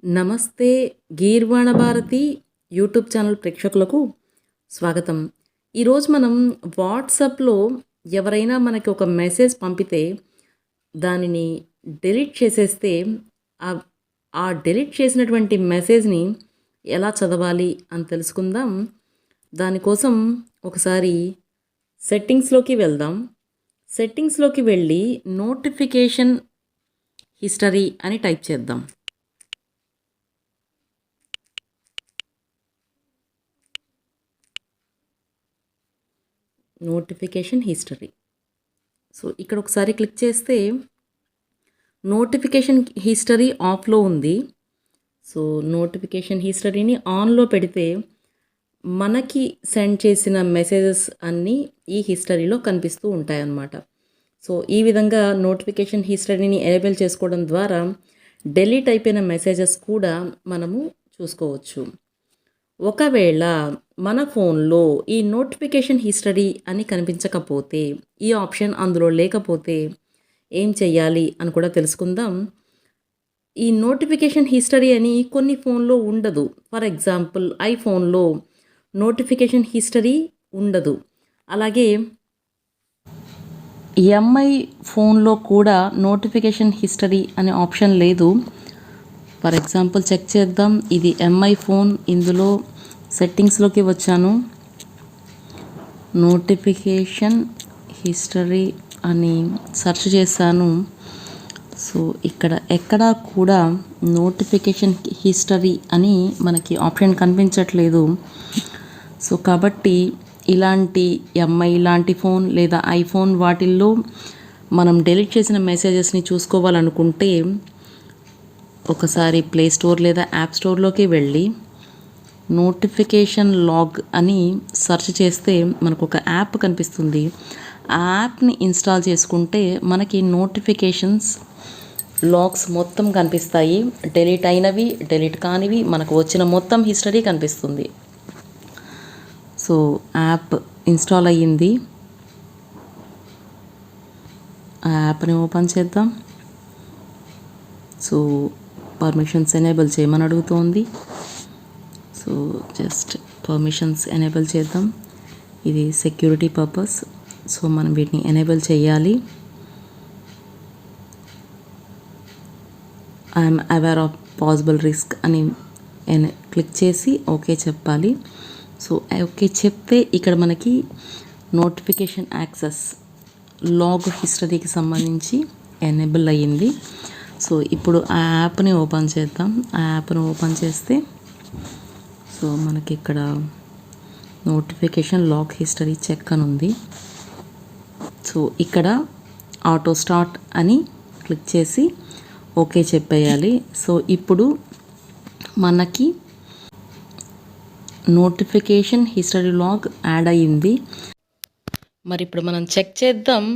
నమస్తే గీర్వాణ Bharati YouTube channel ప్రేక్షకులకు స్వాగతం. ఈరోజు మనం వాట్సాప్లో ఎవరైనా మనకి ఒక మెసేజ్ పంపితే దానిని డెలీట్ చేసేస్తే ఆ డెలీట్ చేసినటువంటి మెసేజ్ని ఎలా చదవాలి అని తెలుసుకుందాం. దానికోసం ఒకసారి సెట్టింగ్స్లోకి వెళ్దాం. సెట్టింగ్స్లోకి వెళ్ళి నోటిఫికేషన్ హిస్టరీ అని టైప్ చేద్దాం. Notification history. సో ఇక్కడ ఒకసారి క్లిక్ చేస్తే నోటిఫికేషన్ హిస్టరీ ఆఫ్లో ఉంది. సో నోటిఫికేషన్ హిస్టరీని ఆన్లో పెడితే మనకి సెండ్ చేసిన మెసేజెస్ అన్నీ ఈ హిస్టరీలో కనిపిస్తూ ఉంటాయన్నమాట. సో ఈ విధంగా నోటిఫికేషన్ హిస్టరీని ఎనేబుల్ చేసుకోవడం ద్వారా డెలీట్ అయిపోయిన మెసేజెస్ కూడా మనము చూసుకోవచ్చు. ఒకవేళ మన ఫోన్లో ఈ నోటిఫికేషన్ హిస్టరీ అని కనిపించకపోతే, ఈ ఆప్షన్ అందులో లేకపోతే ఏం చెయ్యాలి అని కూడా తెలుసుకుందాం. ఈ నోటిఫికేషన్ హిస్టరీ అని కొన్ని ఫోన్లో ఉండదు. ఫర్ ఎగ్జాంపుల్ ఐఫోన్లో నోటిఫికేషన్ హిస్టరీ ఉండదు. అలాగే ఎంఐ ఫోన్లో కూడా నోటిఫికేషన్ హిస్టరీ అనే ఆప్షన్ లేదు. ఫర్ ఎగ్జాంపుల్ చెక్ చేద్దాం. ఇది ఎంఐ ఫోన్. ఇందులో సెట్టింగ్స్లోకి వచ్చాను. నోటిఫికేషన్ హిస్టరీ అని సెర్చ్ చేశాను. సో ఇక్కడ ఎక్కడా కూడా నోటిఫికేషన్ హిస్టరీ అని మనకి ఆప్షన్ కనిపించట్లేదు. సో కాబట్టి ఇలాంటి ఎంఐ లాంటి ఫోన్ లేదా ఐఫోన్ వాటిల్లో మనం డెలీట్ చేసిన మెసేజెస్ని చూసుకోవాలనుకుంటే ఒకసారి ప్లే స్టోర్ లేదా యాప్ స్టోర్లోకి వెళ్ళి నోటిఫికేషన్ లాగ్ అని సెర్చ్ చేస్తే మనకు ఒక యాప్ కనిపిస్తుంది. ఆ యాప్ని ఇన్స్టాల్ చేసుకుంటే మనకి నోటిఫికేషన్స్ లాగ్స్ మొత్తం కనిపిస్తాయి. డెలీట్ అయినవి, డెలీట్ కానివి, మనకు వచ్చిన మొత్తం హిస్టరీ కనిపిస్తుంది. సో యాప్ ఇన్స్టాల్ అయ్యింది. ఆ యాప్ని ఓపెన్ చేద్దాం. సో పర్మిషన్స్ ఎనేబుల్ చేయమని అడుగుతోంది. సో జస్ట్ పర్మిషన్స్ ఎనేబుల్ చేద్దాం. ఇది సెక్యూరిటీ పర్పస్. సో మనం వీటిని ఎనేబుల్ చేయాలి. I'm aware of possible risk అని క్లిక్ చేసి ఓకే చెప్పాలి. సో ఓకే చెప్తే ఇక్కడ మనకి నోటిఫికేషన్ యాక్సెస్ లాగ్ హిస్టరీకి సంబంధించి ఎనేబుల్ అయ్యింది. సో ఇప్పుడు ఆ యాప్ని ఓపెన్ చేద్దాం. ఆ యాప్ని ఓపెన్ చేస్తే సో మనకి ఇక్కడ నోటిఫికేషన్ లాగ్ హిస్టరీ చెక్ అని ఉంది. సో ఇక్కడ ఆటో స్టార్ట్ అని క్లిక్ చేసి ఓకే చెప్పేయాలి. సో ఇప్పుడు మనకి నోటిఫికేషన్ హిస్టరీ లాగ్ యాడ్ అయ్యింది. మరి ఇప్పుడు మనం చెక్ చేద్దాం.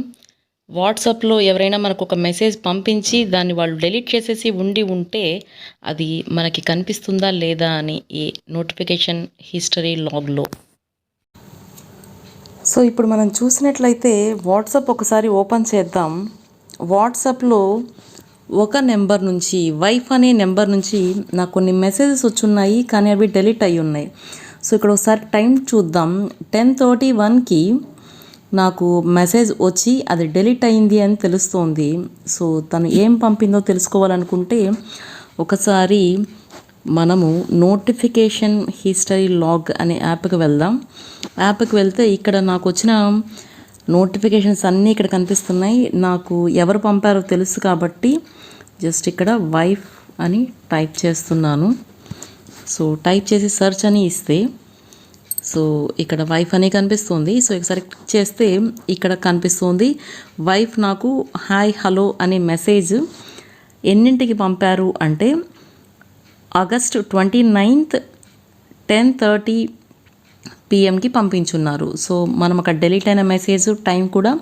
వాట్సాప్లో ఎవరైనా మనకు ఒక మెసేజ్ పంపించి దాన్ని వాళ్ళు డెలీట్ చేసేసి ఉంటే అది మనకి కనిపిస్తుందా లేదా అని ఈ నోటిఫికేషన్ హిస్టరీ లాగ్లో. సో ఇప్పుడు మనం చూసినట్లయితే వాట్సాప్ ఒకసారి ఓపెన్ చేద్దాం. వాట్సాప్లో ఒక నెంబర్ నుంచి వైఫ్ అనే నెంబర్ నుంచి నాకు కొన్ని మెసేజెస్ వచ్చున్నాయి, కానీ అవి డెలీట్ అయి ఉన్నాయి. సో ఇక్కడ ఒకసారి టైం చూద్దాం. 10:31కి నాకు మెసేజ్ వచ్చి అది డెలీట్ అయింది అని తెలుస్తోంది. సో తను ఏం పంపిందో తెలుసుకోవాలనుకుంటే ఒకసారి మనము నోటిఫికేషన్ హిస్టరీ లాగ్ అనే యాప్కి వెళ్దాం. యాప్కి వెళ్తే ఇక్కడ నాకు వచ్చిన నోటిఫికేషన్స్ అన్నీ ఇక్కడ కనిపిస్తున్నాయి. నాకు ఎవరు పంపారో తెలుసు కాబట్టి జస్ట్ ఇక్కడ వైఫ్ అని టైప్ చేస్తున్నాను. సో టైప్ చేసి సెర్చ్ అని ఇస్తే సో ఇక్కడ వైఫ్ అని కనిపిస్తుంది. సో ఒకసారి క్లిక్ చేస్తే ఇక్కడ కనిపిస్తుంది వైఫ్ నాకు హాయ్ హలో అనే మెసేజ్ ఎన్నింటికి పంపారు అంటే ఆగస్ట్ 29th 10:30 PM పంపించున్నారు. సో మనం అక్కడ డెలీట్ అయిన మెసేజ్ టైం కూడా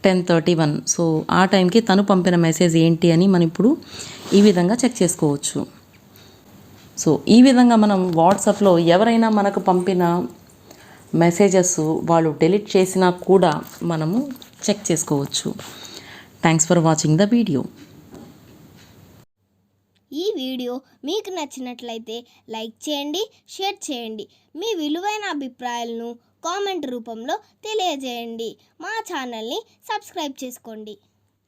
10:31. సో ఆ టైంకి తను పంపిన మెసేజ్ ఏంటి అని మనం ఇప్పుడు ఈ విధంగా చెక్ చేసుకోవచ్చు. సో ఈ విధంగా మనం వాట్సాప్లో ఎవరైనా మనకు పంపిన మెసేజెస్ వాళ్ళు డెలీట్ చేసినా కూడా మనము చెక్ చేసుకోవచ్చు. Thanks for watching the video. ఈ వీడియో మీకు నచ్చినట్లయితే లైక్ చేయండి, షేర్ చేయండి. మీ విలువైన అభిప్రాయాలను కామెంట్ రూపంలో తెలియజేయండి. మా ఛానల్ని సబ్స్క్రైబ్ చేసుకోండి.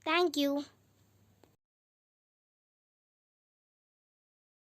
Thank you.